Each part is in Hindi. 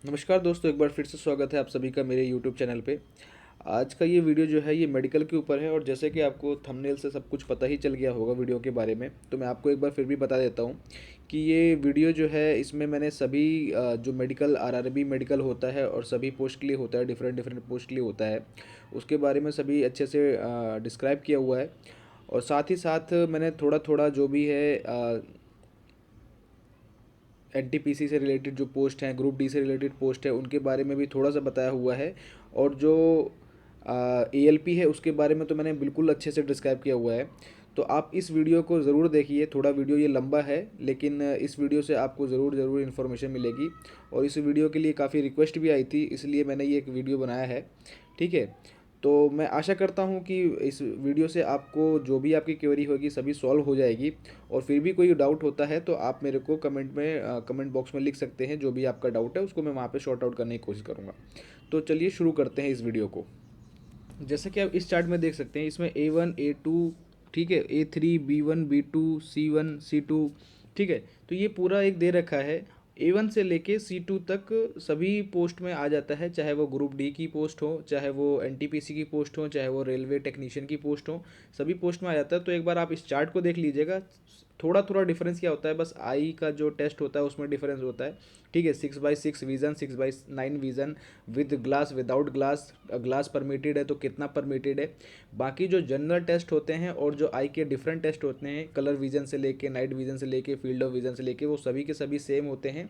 नमस्कार दोस्तों, एक बार फिर से स्वागत है आप सभी का मेरे YouTube चैनल पे। आज का ये वीडियो जो है ये मेडिकल के ऊपर है और जैसे कि आपको थंबनेल से सब कुछ पता ही चल गया होगा वीडियो के बारे में, तो मैं आपको एक बार फिर भी बता देता हूँ कि ये वीडियो जो है इसमें मैंने सभी जो मेडिकल आरआरबी मेडिकल होता है और सभी पोस्ट के लिए होता है, डिफरेंट डिफरेंट पोस्ट के लिए होता है, उसके बारे में सभी अच्छे से डिस्क्राइब किया हुआ है। और साथ ही साथ मैंने थोड़ा थोड़ा जो भी है एनटीपीसी से रिलेटेड जो पोस्ट हैं, ग्रुप डी से रिलेटेड पोस्ट है, उनके बारे में भी थोड़ा सा बताया हुआ है। और जो एएलपी है उसके बारे में तो मैंने बिल्कुल अच्छे से डिस्क्राइब किया हुआ है। तो आप इस वीडियो को ज़रूर देखिए। थोड़ा वीडियो ये लंबा है, लेकिन इस वीडियो से आपको ज़रूर ज़रूर इन्फॉर्मेशन मिलेगी। और इस वीडियो के लिए काफ़ी रिक्वेस्ट भी आई थी, इसलिए मैंने ये एक वीडियो बनाया है। ठीक है। तो मैं आशा करता हूँ कि इस वीडियो से आपको जो भी आपकी क्वेरी होगी सभी सॉल्व हो जाएगी। और फिर भी कोई डाउट होता है तो आप मेरे को कमेंट बॉक्स में लिख सकते हैं। जो भी आपका डाउट है उसको मैं वहाँ पे शॉर्ट आउट करने की कोशिश करूँगा। तो चलिए शुरू करते हैं इस वीडियो को। जैसे कि आप इस चार्ट में देख सकते हैं, इसमें A1 A2, ठीक है, A3 B1 B2 C1 C2, ठीक है। तो ये पूरा एक दे रखा है। A1 से लेके C2 तक सभी पोस्ट में आ जाता है, चाहे वो ग्रुप डी की पोस्ट हो, चाहे वो एनटीपीसी की पोस्ट हो, चाहे वो रेलवे टेक्नीशियन की पोस्ट हो, सभी पोस्ट में आ जाता है। तो एक बार आप इस चार्ट को देख लीजिएगा। थोड़ा थोड़ा डिफरेंस क्या होता है, बस आई का जो टेस्ट होता है उसमें डिफरेंस होता है। ठीक है, 6/6 vision, 6/9 vision, with glass, without glass, glass permitted है तो कितना परमिटेड है। बाकी जो जनरल टेस्ट होते हैं और जो आई के डिफरेंट टेस्ट होते हैं, कलर विजन से लेके, नाइट विजन से लेके, फील्ड ऑफ विजन से लेके, वो सभी के सभी सेम होते हैं।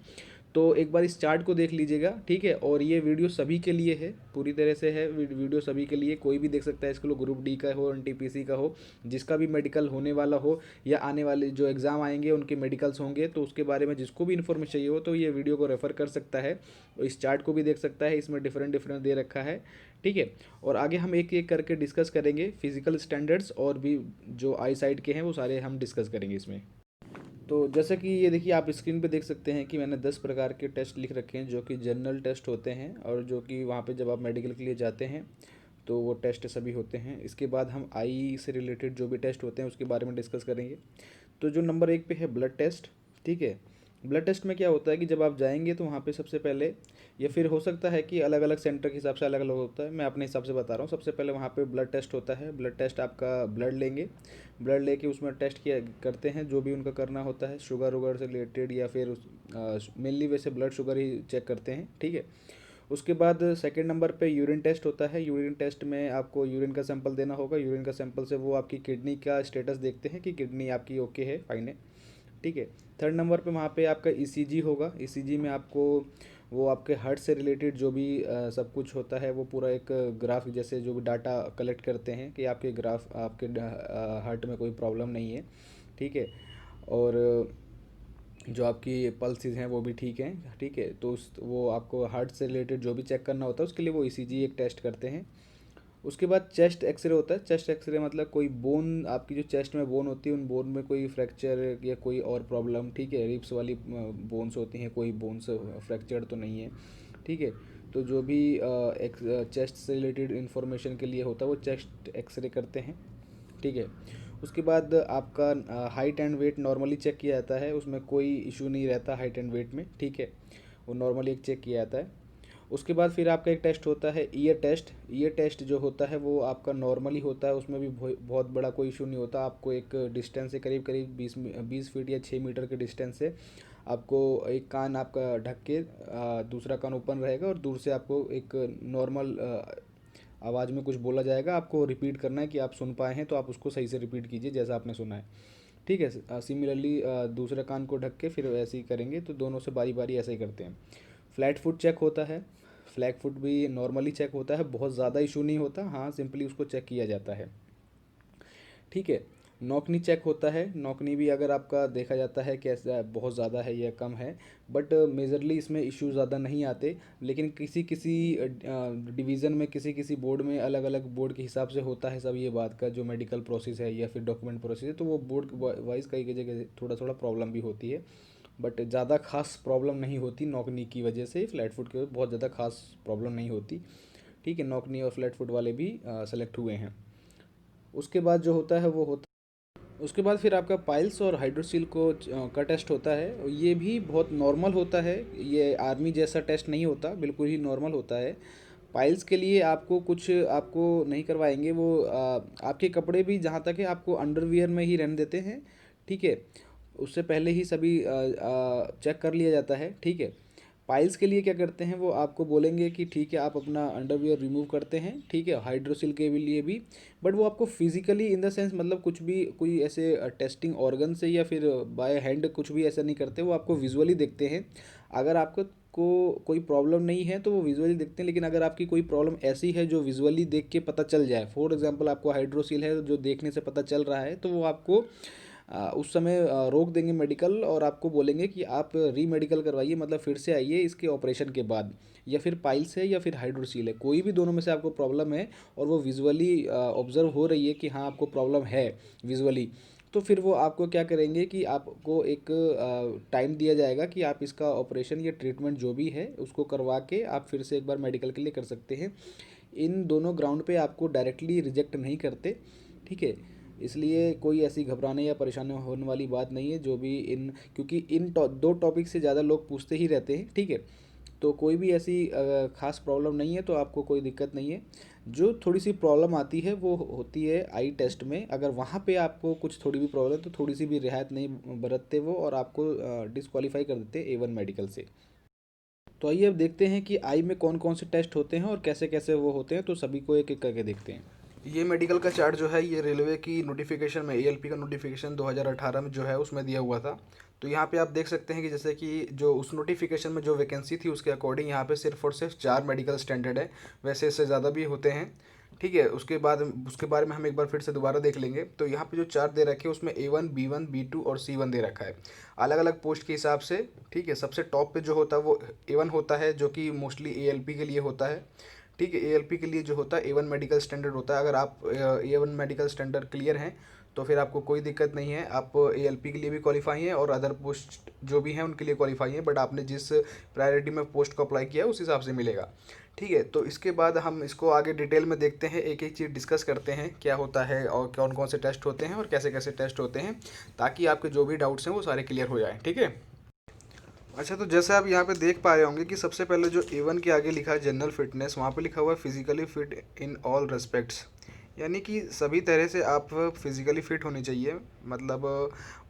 तो एक बार इस चार्ट को देख लीजिएगा, ठीक है। और ये वीडियो सभी के लिए है, पूरी तरह से है वीडियो सभी के लिए, कोई भी देख सकता है इसको, ग्रुप डी का हो, एनटीपीसी का हो, जिसका भी मेडिकल होने वाला हो या आने वाले जो एग्ज़ाम आएंगे उनके मेडिकल्स होंगे, तो उसके बारे में जिसको भी इन्फॉर्मेशन चाहिए हो तो ये वीडियो को रेफ़र कर सकता है। इस चार्ट को भी देख सकता है, इसमें डिफरेंट डिफरेंट दे रखा है। ठीक है। और आगे हम एक एक करके डिस्कस करेंगे। फिजिकल स्टैंडर्ड्स और भी जो आई साइड के हैं वो सारे हम डिस्कस करेंगे इसमें। तो जैसे कि ये देखिए, आप स्क्रीन पे देख सकते हैं कि मैंने 10 प्रकार के टेस्ट लिख रखे हैं जो कि जनरल टेस्ट होते हैं और जो कि वहाँ पे जब आप मेडिकल के लिए जाते हैं तो वो टेस्ट सभी होते हैं। इसके बाद हम आई से रिलेटेड जो भी टेस्ट होते हैं उसके बारे में डिस्कस करेंगे। तो जो नंबर 1 पे है ब्लड टेस्ट। ठीक है। ब्लड टेस्ट में क्या होता है कि जब आप जाएंगे तो वहाँ पे सबसे पहले, या फिर हो सकता है कि अलग अलग सेंटर के हिसाब से अलग अलग होता है, मैं अपने हिसाब से बता रहा हूँ। सबसे पहले वहाँ पे ब्लड टेस्ट होता है। ब्लड टेस्ट आपका ब्लड लेंगे, ब्लड लेके उसमें टेस्ट किया करते हैं जो भी उनका करना होता है, शुगर वुगर से रिलेटेड, या फिर मेनली वैसे ब्लड शुगर ही चेक करते हैं। ठीक है। उसके बाद सेकंड नंबर पे यूरिन टेस्ट होता है। यूरिन टेस्ट में आपको यूरिन का सैंपल देना होगा। यूरिन का सैंपल से वो आपकी किडनी का स्टेटस देखते हैं कि किडनी आपकी ओके है, फाइन है। ठीक है। थर्ड नंबर पे वहाँ पे आपका ईसीजी होगा। ईसीजी में आपको वो आपके हार्ट से रिलेटेड जो भी सब कुछ होता है वो पूरा एक ग्राफ जैसे जो भी डाटा कलेक्ट करते हैं कि आपके ग्राफ, आपके हार्ट में कोई प्रॉब्लम नहीं है। ठीक है। और जो आपकी पल्सेस हैं वो भी ठीक हैं। ठीक है। तो उस वो आपको हार्ट से रिलेटेड जो भी चेक करना होता है उसके लिए वो ईसीजी एक टेस्ट करते हैं। उसके बाद चेस्ट एक्सरे होता है। चेस्ट एक्सरे मतलब कोई बोन, आपकी जो चेस्ट में बोन होती है उन बोन में कोई फ्रैक्चर या कोई और प्रॉब्लम, ठीक है, रिब्स वाली बोन्स होती हैं, कोई बोन्स फ्रैक्चर तो नहीं है। ठीक है। तो जो भी चेस्ट से रिलेटेड इन्फॉर्मेशन के लिए होता है वो चेस्ट एक्सरे करते हैं। ठीक है। उसके बाद आपका height and weight normally check किया जाता है, उसमें कोई इशू नहीं रहता हाइट एंड वेट में। ठीक है। वो नॉर्मली एक चेक किया जाता है। उसके बाद फिर आपका एक टेस्ट होता है ईयर टेस्ट। ईयर टेस्ट जो होता है वो आपका नॉर्मली होता है, उसमें भी बहुत बड़ा कोई इशू नहीं होता। आपको एक डिस्टेंस से करीब करीब 20 फीट या 6 मीटर के डिस्टेंस से आपको एक कान आपका ढक के दूसरा कान ओपन रहेगा और दूर से आपको एक नॉर्मल आवाज़ में कुछ बोला जाएगा। आपको रिपीट करना है कि आप सुन पाए हैं तो आप उसको सही से रिपीट कीजिए जैसा आपने सुना है। ठीक है। सिमिलरली दूसरे कान को ढक के फिर ऐसे ही करेंगे, तो दोनों से बारी बारी ऐसे ही करते हैं। फ्लैट फुट चेक होता है। फ्लैट फुट भी नॉर्मली चेक होता है, बहुत ज़्यादा इशू नहीं होता, हाँ सिंपली उसको चेक किया जाता है। ठीक है। नौकनी चेक होता है। नौकनी भी अगर आपका देखा जाता है कि ऐसा बहुत ज़्यादा है या कम है, बट मेजरली इसमें इशू ज़्यादा नहीं आते। लेकिन किसी किसी डिवीज़न में, किसी किसी बोर्ड में, अलग अलग बोर्ड के हिसाब से होता है सब ये बात का, जो मेडिकल प्रोसेस है या फिर डॉक्यूमेंट प्रोसेस है, तो वो बोर्ड वाइज कई कई जगह थोड़ा थोड़ा प्रॉब्लम भी होती है। बट ज़्यादा खास प्रॉब्लम नहीं होती नॉकनी की वजह से, फ्लैट फुट की वजह से बहुत ज़्यादा खास प्रॉब्लम नहीं होती। ठीक है। नॉकनी और फ्लैट फुट वाले भी सेलेक्ट हुए हैं। उसके बाद जो होता है वो होता उसके बाद फिर आपका पाइल्स और हाइड्रोसील को का टेस्ट होता है, और ये भी बहुत नॉर्मल होता है। ये आर्मी जैसा टेस्ट नहीं होता, बिल्कुल ही नॉर्मल होता है। पाइल्स के लिए आपको कुछ आपको नहीं करवाएंगे, वो आपके कपड़े भी जहाँ तक है आपको अंडरवियर में ही रहने देते हैं, ठीक है। उससे पहले ही सभी चेक कर लिया जाता है, ठीक है। पाइल्स के लिए क्या करते हैं, वो आपको बोलेंगे कि ठीक है आप अपना अंडरवियर रिमूव करते हैं, ठीक है। हाइड्रोसिल के भी लिए भी, बट वो आपको फिजिकली इन द सेंस मतलब कुछ भी कोई ऐसे टेस्टिंग ऑर्गन से या फिर बाय हैंड कुछ भी ऐसा नहीं करते, वो आपको विजुअली देखते हैं। अगर आपको कोई प्रॉब्लम नहीं है तो वो विजुअली देखते हैं, लेकिन अगर आपकी कोई प्रॉब्लम ऐसी है जो विजुअली देख के पता चल जाए, फॉर एग्जांपल आपको हाइड्रोसील है जो देखने से पता चल रहा है, तो वो आपको उस समय रोक देंगे मेडिकल, और आपको बोलेंगे कि आप री मेडिकल करवाइए, मतलब फिर से आइए इसके ऑपरेशन के बाद। या फिर पाइल्स है या फिर हाइड्रोसील है, कोई भी दोनों में से आपको प्रॉब्लम है और वो विजुअली ऑब्जर्व हो रही है कि हाँ आपको प्रॉब्लम है विजुअली, तो फिर वो आपको क्या करेंगे कि आपको एक टाइम दिया जाएगा कि आप इसका ऑपरेशन या ट्रीटमेंट जो भी है उसको करवा के आप फिर से एक बार मेडिकल के लिए कर सकते हैं। इन दोनों ग्राउंड पे आपको डायरेक्टली रिजेक्ट नहीं करते, ठीक है। इसलिए कोई ऐसी घबराने या परेशानी होने वाली बात नहीं है, जो भी इन क्योंकि इन दो टॉपिक से ज़्यादा लोग पूछते ही रहते हैं, ठीक है। तो कोई भी ऐसी खास प्रॉब्लम नहीं है, तो आपको कोई दिक्कत नहीं है। जो थोड़ी सी प्रॉब्लम आती है वो होती है आई टेस्ट में, अगर वहाँ पे आपको कुछ थोड़ी भी प्रॉब्लम, तो थोड़ी सी भी रियायत नहीं बरतते वो, और आपको डिस्क्वालीफाई कर देते A1 मेडिकल से। तो आइए अब देखते हैं कि आई में कौन कौन से टेस्ट होते हैं और कैसे कैसे वो होते हैं, तो सभी को एक एक करके देखते हैं। ये मेडिकल का चार्ट जो है ये रेलवे की नोटिफिकेशन में, ALP का नोटिफिकेशन 2018 में जो है उसमें दिया हुआ था। तो यहाँ पे आप देख सकते हैं कि जैसे कि जो उस नोटिफिकेशन में जो वैकेंसी थी उसके अकॉर्डिंग यहाँ पे सिर्फ और सिर्फ 4 मेडिकल स्टैंडर्ड है, वैसे इससे ज़्यादा भी होते हैं, ठीक है। उसके बाद उसके बारे में हम एक बार फिर से दोबारा देख लेंगे। तो यहाँ पे जो चार्ट दे रखे हैं उसमें A1, B1, B2 और C1 दे रखा है, अलग अलग पोस्ट के हिसाब से, ठीक है। सबसे टॉप पे जो होता है वो A1 होता है, जो कि मोस्टली ALP के लिए होता है, ठीक है। ALP के लिए जो होता है A1 मेडिकल स्टैंडर्ड होता है। अगर आप A1 मेडिकल स्टैंडर्ड क्लियर हैं तो फिर आपको कोई दिक्कत नहीं है, आप ALP के लिए भी क्वालिफाई हैं और अदर पोस्ट जो भी हैं उनके लिए क्वालिफाई हैं, बट आपने जिस प्रायोरिटी में पोस्ट को अप्लाई किया है उस हिसाब से मिलेगा, ठीक है। तो इसके बाद हम इसको आगे डिटेल में देखते हैं, एक एक चीज़ डिस्कस करते हैं क्या होता है और कौन कौन से टेस्ट होते हैं और कैसे कैसे टेस्ट होते हैं, ताकि आपके जो भी डाउट्स हैं वो सारे क्लियर हो जाएँ, ठीक है। अच्छा, तो जैसे आप यहाँ पे देख पा रहे होंगे कि सबसे पहले जो A1 के आगे लिखा है जनरल फिटनेस, वहाँ पे लिखा हुआ है physically fit in all respects, यानी कि सभी तरह से आप फिजिकली फिट होने चाहिए। मतलब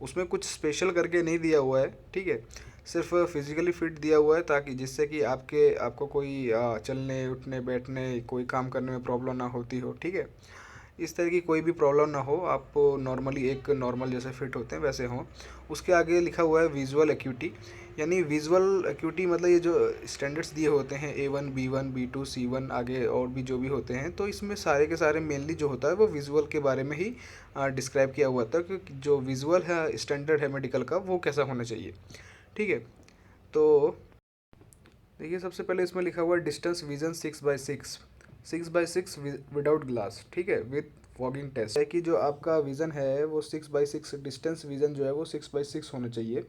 उसमें कुछ स्पेशल करके नहीं दिया हुआ है, ठीक है। सिर्फ फिजिकली फिट दिया हुआ है ताकि जिससे कि आपको कोई चलने उठने बैठने कोई काम करने में प्रॉब्लम ना होती हो, ठीक है। इस तरह की कोई भी प्रॉब्लम ना हो, आप नॉर्मली एक नॉर्मल जैसे फिट होते हैं वैसे हों। उसके आगे लिखा हुआ है विजुअल एक्यूटी, यानी विजुअल एक्यूटी मतलब ये जो स्टैंडर्ड्स दिए होते हैं A1, B1, B2, C1 आगे और भी जो भी होते हैं, तो इसमें सारे के सारे मेनली जो होता है वो विजुअल के बारे में ही डिस्क्राइब किया हुआ था कि जो विजुअल है स्टैंडर्ड है मेडिकल का वो कैसा होना चाहिए, ठीक है। तो देखिए सबसे पहले इसमें लिखा हुआ है distance vision 6x6, 6x6 without glass, ठीक है, विद फॉगिंग टेस्ट, है कि जो आपका विज़न है वो 6x6 डिस्टेंस विज़न जो है वो 6x6 होना चाहिए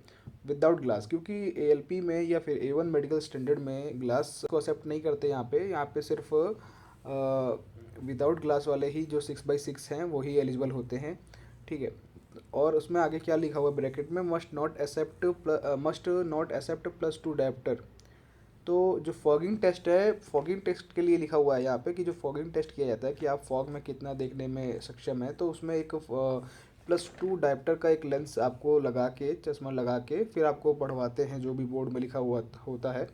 विदाउट ग्लास, क्योंकि ALP में या फिर A1 मेडिकल स्टैंडर्ड में ग्लास को एक्सेप्ट नहीं करते। यहाँ पे सिर्फ विदाउट ग्लास वाले ही जो 6x6 हैं वही एलिजिबल होते हैं, ठीक है। और उसमें आगे क्या लिखा हुआ है ब्रैकेट में, मस्ट नॉट एक्सेप्ट +2 डायप्टर। तो जो फॉगिंग टेस्ट है, फॉगिंग टेस्ट के लिए लिखा हुआ है यहाँ पे कि जो फॉगिंग टेस्ट किया जाता है कि आप फॉग में कितना देखने में सक्षम है, तो उसमें एक +2 डायप्टर का एक लेंस आपको लगा के, चश्मा लगा के फिर आपको पढ़वाते हैं जो भी बोर्ड में लिखा हुआ होता है,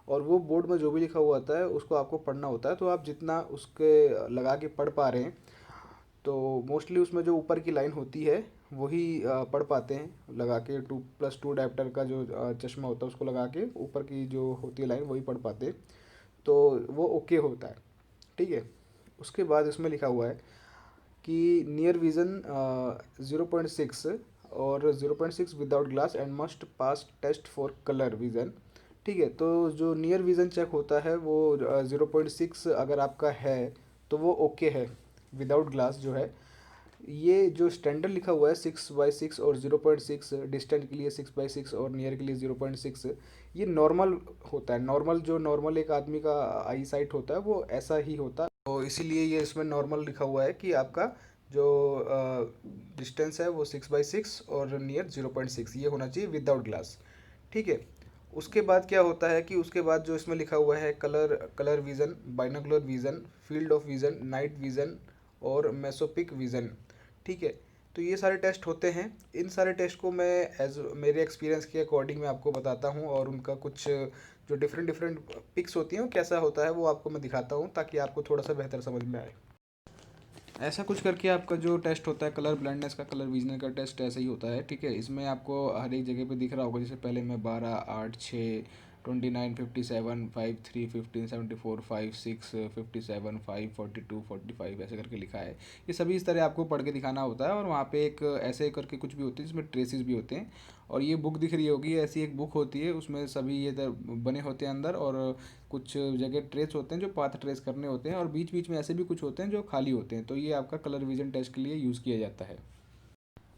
और वो बोर्ड में जो भी लिखा हुआ होता है उसको आपको पढ़ना होता है। तो आप जितना उसके लगा के पढ़ पा रहे हैं, तो मोस्टली उसमें जो ऊपर की लाइन होती है वही पढ़ पाते हैं लगा के, 2+2 डायप्टर का जो चश्मा होता है उसको लगा के ऊपर की जो होती है लाइन वही पढ़ पाते हैं, तो वो ओके होता है, ठीक है। उसके बाद इसमें लिखा हुआ है कि नियर विज़न 0.6 और 0.6 without glass and must pass test for colour vision, ठीक है। तो जो नियर विज़न चेक होता है वो 0.6 अगर आपका है तो वो ओके है विदाउट ग्लास जो है। ये जो स्टैंडर्ड लिखा हुआ है 6x6 और 0.6, डिस्टेंट के लिए 6x6 और नियर के लिए 0.6, ये नॉर्मल होता है। नॉर्मल एक आदमी का आई साइट होता है वो ऐसा ही होता है, तो इसीलिए ये इसमें नॉर्मल लिखा हुआ है कि आपका जो डिस्टेंस है वो 6/6 और नियर 0.6 ये होना चाहिए विदाउट ग्लास। ठीक है। उसके बाद क्या होता है कि उसके बाद जो इसमें लिखा हुआ है colour vision, binocular vision, field of vision, night vision और मेसोपिक विज़न। ठीक है। तो ये सारे टेस्ट होते हैं। इन सारे टेस्ट को मैं एज मेरे एक्सपीरियंस के अकॉर्डिंग मैं आपको बताता हूँ, और उनका कुछ जो डिफरेंट डिफरेंट पिक्स होती हैं वो कैसा होता है वो आपको मैं दिखाता हूँ, ताकि आपको थोड़ा सा बेहतर समझ में आए। ऐसा कुछ करके आपका जो टेस्ट होता है कलर ब्लाइंडनेस का, कलर विजन का टेस्ट ऐसा ही होता है। ठीक है। इसमें आपको हर एक जगह पे दिख रहा होगा, जैसे पहले में 12, 8, 6, 29, 57, 5, 3, 15, 74, 5, 6, 57, 5, 42, 45 ऐसे करके लिखा है। ये सभी इस तरह आपको पढ़ के दिखाना होता है, और वहाँ पे एक ऐसे करके कुछ भी होते हैं जिसमें ट्रेसेस भी होते हैं। और ये बुक दिख रही होगी, ऐसी एक बुक होती है, उसमें सभी ये बने होते हैं अंदर, और कुछ जगह ट्रेस होते हैं जो पाथ ट्रेस करने होते हैं, और बीच बीच में ऐसे भी कुछ होते हैं जो खाली होते हैं। तो ये आपका कलर विजन टेस्ट के लिए यूज़ किया जाता है।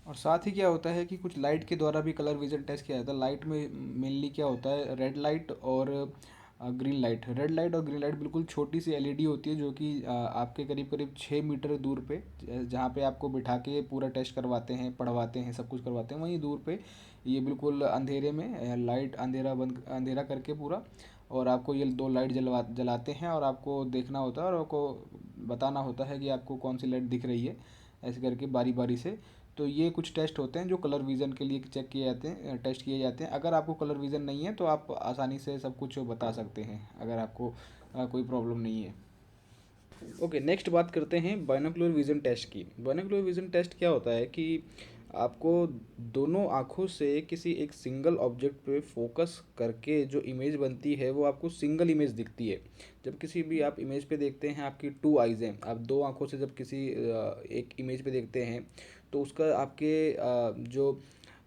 और साथ ही क्या होता है कि कुछ लाइट के द्वारा भी कलर विजन टेस्ट किया जाता है। लाइट में मेनली क्या होता है, रेड लाइट और ग्रीन लाइट। रेड लाइट और ग्रीन लाइट बिल्कुल छोटी सी एलईडी होती है, जो कि आपके करीब करीब 6 मीटर दूर पे, जहाँ पे आपको बिठा के पूरा टेस्ट करवाते हैं, पढ़वाते हैं, सब कुछ करवाते हैं, वहीं दूर पे ये बिल्कुल अंधेरे में लाइट अंधेरा करके पूरा, और आपको ये दो लाइट जलाते हैं, और आपको देखना होता है और आपको बताना होता है कि आपको कौन सी लाइट दिख रही है, ऐसे करके बारी बारी से। तो ये कुछ टेस्ट होते हैं जो कलर विज़न के लिए चेक किए जाते हैं, टेस्ट किए जाते हैं। अगर आपको कलर विज़न नहीं है तो आप आसानी से सब कुछ बता सकते हैं, अगर आपको कोई प्रॉब्लम नहीं है। ओके, नेक्स्ट बात करते हैं बाइनोकुलर विज़न टेस्ट की। बाइनोकुलर विज़न टेस्ट क्या होता है कि आपको दोनों आँखों से किसी एक सिंगल ऑब्जेक्ट पे फोकस करके जो इमेज बनती है वो आपको सिंगल इमेज दिखती है। जब किसी भी आप इमेज पे देखते हैं, आपकी टू आइज़ हैं, आप दो आँखों से जब किसी एक इमेज पे देखते हैं, तो उसका आपके जो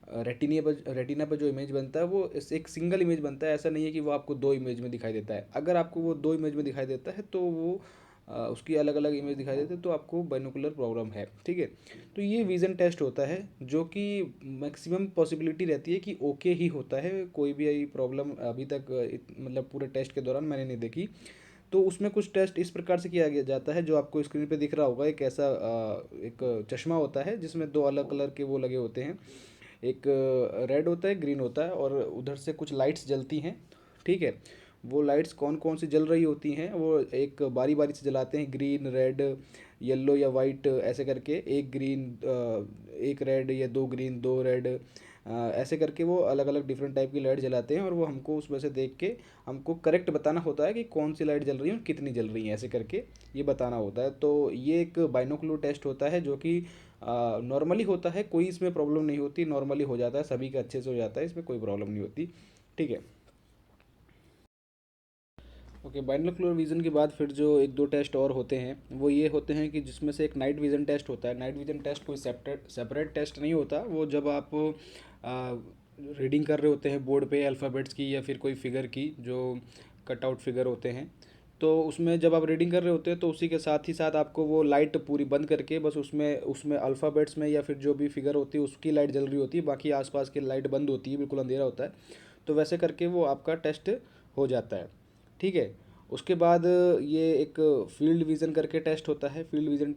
रेटिना पर जो इमेज बनता है वो एक सिंगल इमेज बनता है। ऐसा नहीं है कि वो आपको दो इमेज में दिखाई देता है। अगर आपको वो दो इमेज में दिखाई देता है तो वो उसकी अलग अलग इमेज दिखाई देते हैं, तो आपको बाइनोकुलर प्रॉब्लम है। ठीक है। तो ये विज़न टेस्ट होता है जो कि मैक्सिमम पॉसिबिलिटी रहती है कि ओके ही होता है, कोई भी प्रॉब्लम अभी तक मतलब पूरे टेस्ट के दौरान मैंने नहीं देखी। तो उसमें कुछ टेस्ट इस प्रकार से किया गया जाता है, जो आपको स्क्रीन पे दिख रहा होगा, एक ऐसा एक चश्मा होता है जिसमें दो अलग कलर के वो लगे होते हैं। एक रेड होता है, ग्रीन होता है, और उधर से कुछ लाइट्स जलती हैं। ठीक है। वो लाइट्स कौन कौन सी जल रही होती हैं वो एक बारी बारी से जलाते हैं, ग्रीन, रेड, येलो या वाइट ऐसे करके, एक ग्रीन, एक रेड, या दो ग्रीन, दो रेड, ऐसे करके वो अलग अलग डिफरेंट टाइप की लाइट जलाते हैं, और वो हमको उसमें से देख के हमको करेक्ट बताना होता है कि कौन सी लाइट जल रही है और कितनी जल रही है, ऐसे करके ये बताना होता है। तो ये एक बाइनोकुलर टेस्ट होता है जो कि नॉर्मली होता है, कोई इसमें प्रॉब्लम नहीं होती, नॉर्मली हो जाता है, सभी का अच्छे से हो जाता है, इसमें कोई प्रॉब्लम नहीं होती। ठीक है। ओके, बाइनोकुलर विज़न के बाद फिर जो एक दो टेस्ट और होते हैं वो ये होते हैं कि जिसमें से एक नाइट विज़न टेस्ट होता है। नाइट विज़न टेस्ट कोई सेपरेट सेपरेट टेस्ट नहीं होता। वो जब आप रीडिंग कर रहे होते हैं बोर्ड पे अल्फ़ाबेट्स की या फिर कोई फिगर की, जो कटआउट फिगर होते हैं, तो उसमें जब आप रीडिंग कर रहे होते हैं तो उसी के साथ ही साथ आपको वो लाइट पूरी बंद करके, बस उसमें उसमें अल्फ़ाबेट्स में या फिर जो भी फिगर होती है उसकी लाइट जल रही होती है, बाकी आसपास की लाइट बंद होती है, बिल्कुल अंधेरा होता है। तो वैसे करके वो आपका टेस्ट हो जाता है। ठीक है। उसके बाद ये एक फील्ड विज़न करके टेस्ट होता है। फील्ड विज़न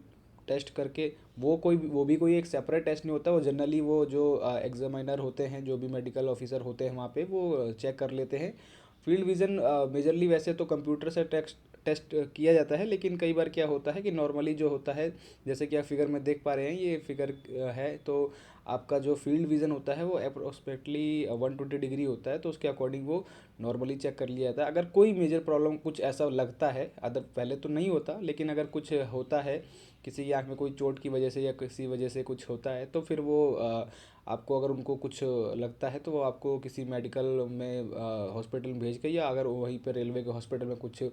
टेस्ट करके वो भी कोई एक सेपरेट टेस्ट नहीं होता। वो जनरली वो जो एग्जामिनर होते हैं, जो भी मेडिकल ऑफिसर होते हैं वहाँ पे, वो चेक कर लेते हैं। फील्ड विज़न मेजरली वैसे तो कंप्यूटर से टेस्ट टेस्ट किया जाता है, लेकिन कई बार क्या होता है कि नॉर्मली जो होता है, जैसे कि आप फिगर में देख पा रहे हैं, ये फिगर है, तो आपका जो फील्ड विज़न होता है वो अप्रोक्सीमेटली 120 डिग्री होता है, तो उसके अकॉर्डिंग वो नॉर्मली चेक कर लिया जाता है। अगर कोई मेजर प्रॉब्लम कुछ ऐसा लगता है, अदर पहले तो नहीं होता, लेकिन अगर कुछ होता है, किसी की आँख में कोई चोट की वजह से या किसी वजह से कुछ होता है, तो फिर वो आपको, अगर उनको कुछ लगता है तो वो आपको किसी मेडिकल में हॉस्पिटल में भेज के, या अगर वहीं पर रेलवे के हॉस्पिटल में कुछ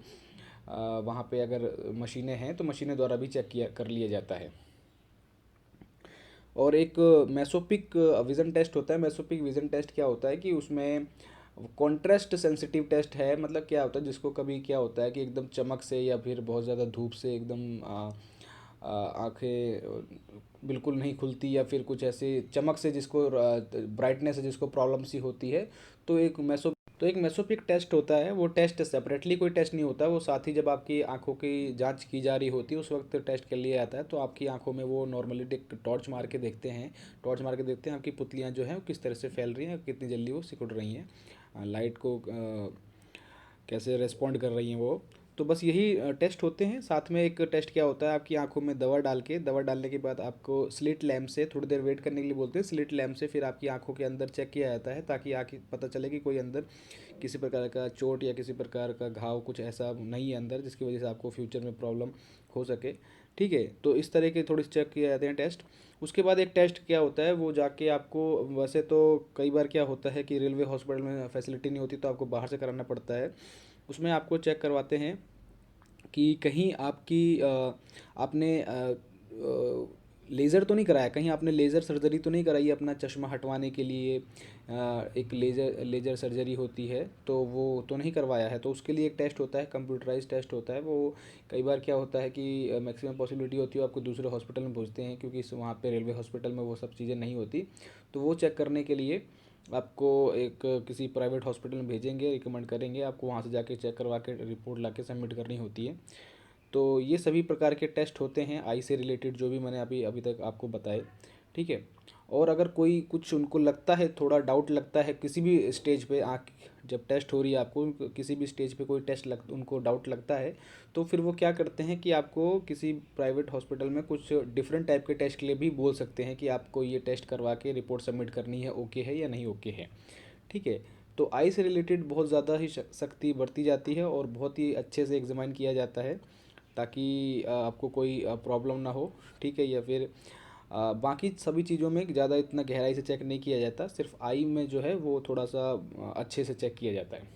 वहाँ पे अगर मशीनें हैं तो मशीनें द्वारा भी चेक किया कर लिया जाता है। और एक मेसोपिक विज़न टेस्ट होता है। मेसोपिक विज़न टेस्ट क्या होता है कि उसमें कॉन्ट्रास्ट सेंसिटिव टेस्ट है। मतलब क्या होता है, जिसको कभी क्या होता है कि एकदम चमक से या फिर बहुत ज़्यादा धूप से एकदम आंखें बिल्कुल नहीं खुलती, या फिर कुछ ऐसे चमक से जिसको ब्राइटनेस है जिसको प्रॉब्लम सी होती है, तो एक तो एक मेसोपिक टेस्ट होता है, वो टेस्ट सेपरेटली कोई टेस्ट नहीं होता, वो साथ ही जब आपकी आंखों की जांच की जा रही होती है उस वक्त टेस्ट के लिए आता है। तो आपकी आंखों में वो नॉर्मली एक टॉर्च मार के देखते हैं, टॉर्च मार के देखते हैं आपकी पुतलियाँ जो हैं वो किस तरह से फैल रही हैं, कितनी जल्दी वो सिकुड़ रही हैं, लाइट को कैसे रेस्पॉन्ड कर रही हैं वो। तो बस यही टेस्ट होते हैं। साथ में एक टेस्ट क्या होता है, आपकी आंखों में दवा डाल के, दवा डालने के बाद आपको स्लिट लैम्प से थोड़ी देर वेट करने के लिए बोलते हैं, स्लिट लैम्प से फिर आपकी आंखों के अंदर चेक किया जाता है ताकि आँख पता चले कि कोई अंदर किसी प्रकार का चोट या किसी प्रकार का घाव कुछ ऐसा नहीं है अंदर जिसकी वजह से आपको फ्यूचर में प्रॉब्लम हो सके। ठीक है, तो इस तरह के थोड़ी चेक किए जाते हैं टेस्ट। उसके बाद एक टेस्ट क्या होता है, वो जाके आपको, वैसे तो कई बार क्या होता है कि रेलवे हॉस्पिटल में फैसिलिटी नहीं होती तो आपको बाहर से कराना पड़ता है। उसमें आपको चेक करवाते हैं कि कहीं आपकी आपने लेज़र तो नहीं कराया, कहीं आपने लेज़र सर्जरी तो नहीं कराई अपना चश्मा हटवाने के लिए। एक लेज़र लेज़र सर्जरी होती है तो वो तो नहीं करवाया है, तो उसके लिए एक टेस्ट होता है, कंप्यूटराइज टेस्ट होता है वो। कई बार क्या होता है कि मैक्सिमम पॉसिबिलिटी होती है आपको दूसरे हॉस्पिटल में भेजते हैं क्योंकि वहाँ पे रेलवे हॉस्पिटल में वो सब चीज़ें नहीं होती। तो वो चेक करने के लिए आपको एक किसी प्राइवेट हॉस्पिटल में भेजेंगे, रिकमेंड करेंगे, आपको वहाँ से जाके चेक करवा के रिपोर्ट ला के सबमिट करनी होती है। तो ये सभी प्रकार के टेस्ट होते हैं आई से रिलेटेड जो भी मैंने अभी अभी तक आपको बताए। ठीक है, और अगर कोई कुछ उनको लगता है, थोड़ा डाउट लगता है किसी भी स्टेज पे आँख जब टेस्ट हो रही है आपको, किसी भी स्टेज पे कोई टेस्ट लग उनको डाउट लगता है, तो फिर वो क्या करते हैं कि आपको किसी प्राइवेट हॉस्पिटल में कुछ डिफरेंट टाइप के टेस्ट के लिए भी बोल सकते हैं कि आपको ये टेस्ट करवा के रिपोर्ट सबमिट करनी है, ओके है या नहीं ओके है। ठीक है, तो आई से रिलेटेड बहुत ज़्यादा ही सख्ती बरती जाती है और बहुत ही अच्छे से एग्जामिन किया जाता है ताकि आपको कोई प्रॉब्लम ना हो। ठीक है, या फिर बाकी सभी चीज़ों में ज़्यादा इतना गहराई से चेक नहीं किया जाता, सिर्फ आई में जो है वो थोड़ा सा अच्छे से चेक किया जाता है।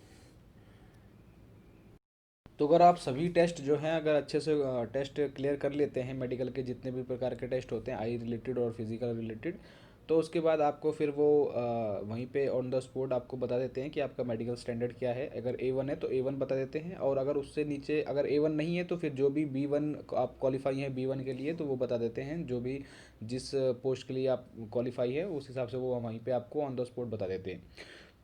तो अगर आप सभी टेस्ट जो हैं अगर अच्छे से टेस्ट क्लियर कर लेते हैं, मेडिकल के जितने भी प्रकार के टेस्ट होते हैं आई रिलेटेड और फिजिकल रिलेटेड, तो उसके बाद आपको फिर वो वहीं पे ऑन द स्पॉट आपको बता देते हैं कि आपका मेडिकल स्टैंडर्ड क्या है। अगर A1 है तो A1 बता देते हैं, और अगर उससे नीचे अगर A1 नहीं है तो फिर जो भी B1 आप क्वालिफाई हैं B1 के लिए तो वो बता देते हैं, जो भी जिस पोस्ट के लिए आप क्वालिफाई है उस हिसाब से वो वहीं पे आपको ऑन द स्पॉट बता देते हैं।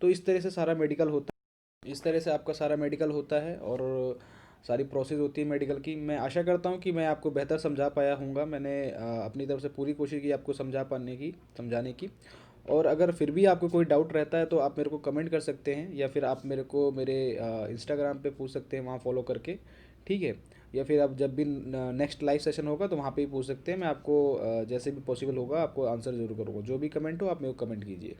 तो इस तरह से सारा मेडिकल होता है, इस तरह से आपका सारा मेडिकल होता है और सारी प्रोसेस होती है मेडिकल की। मैं आशा करता हूँ कि मैं आपको बेहतर समझा पाया हूँगा, मैंने अपनी तरफ से पूरी कोशिश की आपको समझाने की। और अगर फिर भी आपको कोई डाउट रहता है तो आप मेरे को कमेंट कर सकते हैं, या फिर आप मेरे को मेरे इंस्टाग्राम पे पूछ सकते हैं वहाँ फॉलो करके। ठीक है, या फिर आप जब भी नेक्स्ट लाइव सेशन होगा तो वहाँ पे ही पूछ सकते हैं, मैं आपको जैसे भी पॉसिबल होगा आपको आंसर ज़रूर करूँगा। जो भी कमेंट हो आप मेरे को कमेंट कीजिए।